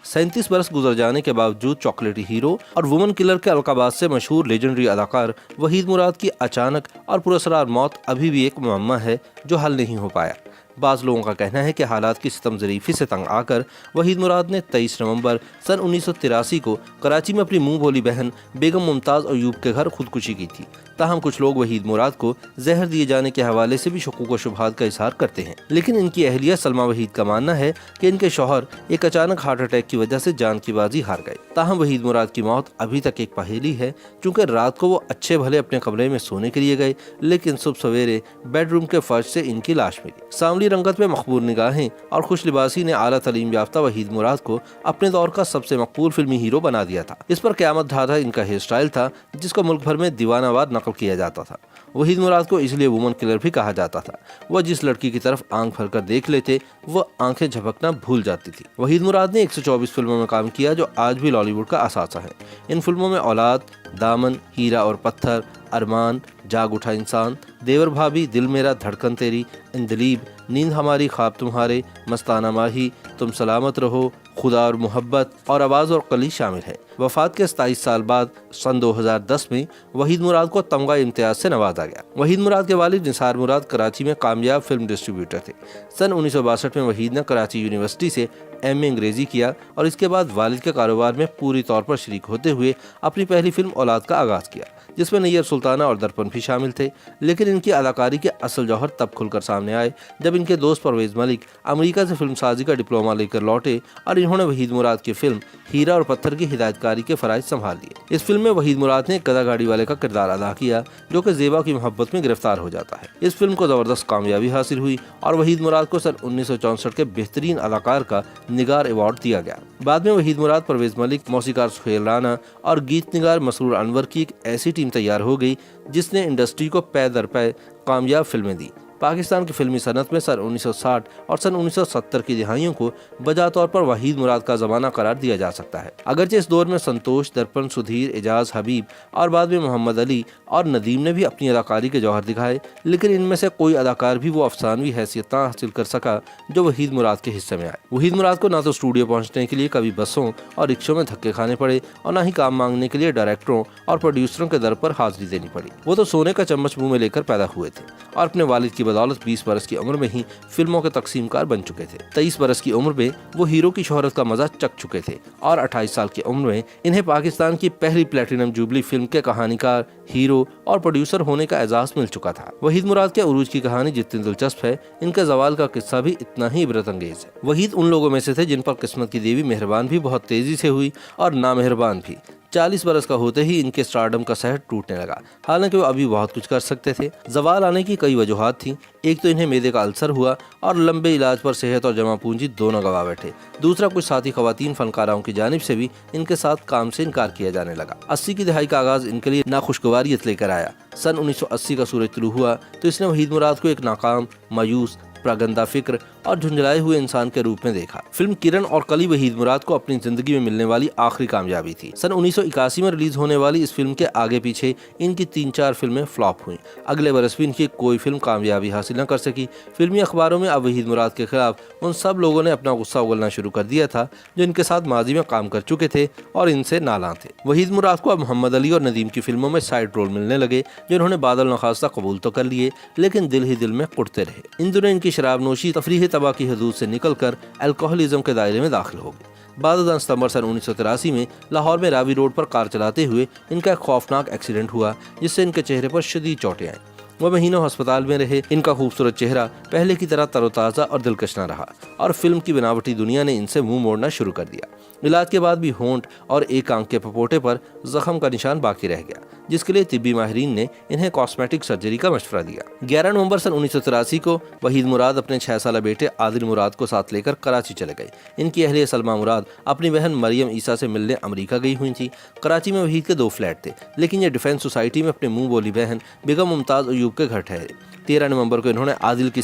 37 बरस गुजर जाने के बावजूद चॉकलेटी हीरो और वुमन किलर के अलकाबाज से मशहूर लेजेंडरी अदाकार वहीद मुराद की अचानक और पुरअसरार मौत अभी भी एक मुअम्मा है जो हल नहीं हो पाया। बाज़ लोगों का कहना है कि हालात की सितम ज़रीफ़ी से तंग आकर वहीद मुराद ने 23 नवंबर सन 1983 को कराची में अपनी मुंह बोली बहन बेगम मुमताज़ अयूब के घर खुदकुशी की थी। ताहम कुछ लोग वहीद मुराद को जहर दिए जाने के हवाले से भी शकूक व शुबहात का इजहार करते हैं, लेकिन इनकी अहलिया सलमा वहीद का मानना है कि इनके शौहर एक अचानक हार्ट अटैक की वजह से जान की बाजी हार गए। ताहम वहीद मुराद की मौत अभी तक एक पहेली है, चूँकि रात को वो अच्छे भले अपने कमरे में सोने के लिए गए, लेकिन सुबह सवेरे बेडरूम के फर्श से इनकी लाश मिली। सांवली रंगत में मखबूल निगाहें और खुश लिबासी ने आला तलीम याफ्ता वहीद मुराद को अपने दौर का सबसे मकबूल फिल्मी हीरो बना दिया था। इस पर क़यामत ढाधा इनका हेयर स्टाइल था, जिसको मुल्क भर में दीवानावार नकल किया जाता था। वहीद मुराद को इसलिए वुमन किलर भी कहा जाता था। वह जिस लड़की की तरफ आंख भर कर देख लेते वह आंखें झपकना भूल जाती थी। वहीद मुराद ने 124 फिल्मों में काम किया जो आज भी लॉलीवुड का असासा है। इन फिल्मों में औलाद, दामन, हीरा और पत्थर, अरमान, जाग उठा इंसान, देवर भाभी, दिल मेरा, धड़कन तेरी, इंदलीब, नींद हमारी, ख्वाब तुम्हारे, मस्ताना माही, तुम सलामत रहो, खुदा और मोहब्बत और आवाज़ और कली शामिल है। वफात के 27 साल बाद सन 2010 में वहीद मुराद को तमगा इम्तियाज से नवाजा गया। वहीद मुराद के वालिद निसार मुराद कराची में कामयाब फिल्म डिस्ट्रीब्यूटर थे। सन 1962 में वहीद ने कराची यूनिवर्सिटी से एमए अंग्रेजी किया और इसके बाद वालिद के कारोबार में पूरी तौर पर शरीक होते हुए अपनी पहली फिल्म औलाद का आगाज किया, जिसमें नैयर सुल्ताना और दर्पण भी शामिल थे। लेकिन इनकी अदाकारी के असल जौहर तब खुलकर सामने आए जब इनके दोस्त परवेज मलिक अमेरिका से फिल्म साजी का डिप्लोमा लेकर लौटे और इन्होंने वहीद मुराद की फिल्म हीरा और पत्थर की हिदायतकारी के फराइज संभाल लिए। इस फिल्म में वहीद मुराद ने एक गधा गाड़ी वाले का किरदार अदा किया जो कि ज़ेबा की मोहब्बत में गिरफ्तार हो जाता है। इस फिल्म को ज़बरदस्त कामयाबी हासिल हुई और वहीद मुराद को सन 1964 के बेहतरीन अदाकार का निगार अवार्ड दिया गया। बाद में वहीद मुराद, परवेज मलिक, मौसीकार सुहेल राना और गीत निगार मसरूर अनवर की एक ऐसी टीम तैयार हो गई जिसने इंडस्ट्री को पै दर पै कामयाब फिल्में दी। पाकिस्तान की फिल्मी सनत में सन 1960 और सन 1970 की दिहाइयों को बजा तौर पर वहीद मुराद का ज़माना करार दिया जा सकता है। अगरचे इस दौर में संतोष, दर्पण, सुधीर, एजाज, हबीब और बाद में मोहम्मद अली और नदीम ने भी अपनी अदाकारी के जौहर दिखाए, लेकिन इनमें से कोई अदाकार भी वो अफसानवी हैसियत ना हासिल कर सका जो वहीद मुराद के हिस्से में आए। वहीद मुराद को ना तो स्टूडियो पहुँचने के लिए कभी बसों और रिक्शों में धक्के खाने पड़े और ना ही काम मांगने के लिए डायरेक्टरों और प्रोड्यूसरों के दर पर हाजिरी देनी पड़ी। वो तो सोने का चम्मच मुँह में लेकर पैदा हुए थे और अपने वालिद की बदौलत 20 बरस की उम्र में ही फिल्मों के तकसीमकार बन चुके थे। 23 बरस की उम्र में वो हीरो की शोहरत का मजा चख चुके थे और 28 साल की उम्र में इन्हें पाकिस्तान की पहली प्लेटिनम जुबली फिल्म के कहानीकार, हीरो और प्रोड्यूसर होने का एजाज मिल चुका था। वहीद मुराद के उरूज की कहानी जितनी दिलचस्प है, इनके जवाल का किस्सा भी इतना ही इबरत अंगेज है। वहीद उन लोगों में से थे जिन पर किस्मत की देवी मेहरबान भी बहुत तेजी से हुई और नामेहरबान भी। 40 बरस का होते ही इनके स्टारडम का सहर टूटने लगा। हालांकि वो अभी बहुत कुछ कर सकते थे। जवाल आने की कई वजूहात थी। एक तो इन्हें मैदे का अल्सर हुआ और लंबे इलाज पर सेहत और जमा पूंजी दोनों गवा बैठे। दूसरा, कुछ साथी खवातीन फनकाराओं की जानिब से भी इनके साथ काम से इनकार किया जाने लगा। 80 की दहाई का आगाज इनके लिए नाखुशगवारियत लेकर आया। सन 1980 का सूरज तुलू हुआ तो इसने वहीद मुराद को एक नाकाम, मायूस, प्रागंदा फिक्र और झुंझलाए हुए इंसान के रूप में देखा। फिल्म किरण और कली वहीद मुराद को अपनी जिंदगी में मिलने वाली आखिरी कामयाबी थी। सन 1981 में रिलीज होने वाली इस फिल्म के आगे पीछे इनकी 3-4 फिल्में फ्लॉप हुई। अगले बरस भी इनकी कोई फिल्म कामयाबी हासिल न कर सकी। फिल्मी अखबारों में अब वहीद मुराद के खिलाफ उन सब लोगों ने अपना गुस्सा उगलना शुरू कर दिया था जो इनके साथ माजी में काम कर चुके थे और इनसे नालां थे। वहीद मुराद को अब मोहम्मद अली और नदीम की फिल्मों में साइड रोल मिलने लगे जो इन्होंने बादल नखास्ता कबूल तो कर लिए, लेकिन दिल ही दिल में कुटते रहे। इन दिनों इनकी शराब नोशी तफरीह तबाह की हदूद से निकलकर अल्कोहलिज्म के दायरे में दाखिल हो गई। 12 सितंबर सन 1983 में लाहौर में रावी रोड पर कार चलाते हुए इनका एक खौफनाक एक्सीडेंट हुआ जिससे इनके चेहरे पर शदीद चोटें आईं। वह महीनों अस्पताल में रहे। इनका खूबसूरत चेहरा पहले की तरह तरोताज़ा और दिलकश न रहा और फिल्म की बनावटी दुनिया ने इनसे मुंह मोड़ना शुरू कर दिया। इलाज के बाद भी होंठ और एक आंख के पपोटे पर जख्म का निशान बाकी रह गया, जिसके लिए तिब्बी माहिरीन ने इन्हें कॉस्मेटिक सर्जरी का मशवरा दिया। 11 नवंबर सन 1983 को वहीद मुराद अपने 6 साल बेटे आदिल मुराद को साथ लेकर कराची चले गए। इनकी अहलिया सलमा मुराद अपनी बहन मरियम ईसा से मिलने अमेरिका गई हुई थी। कराची में वहीद के 2 फ्लैट थे, लेकिन ये डिफेंस सोसाइटी में अपने मुंह बोली बहन बेगम मुमताज़ अयूब के घर ठहरे। 13 नवंबर को इन्होंने आदिल की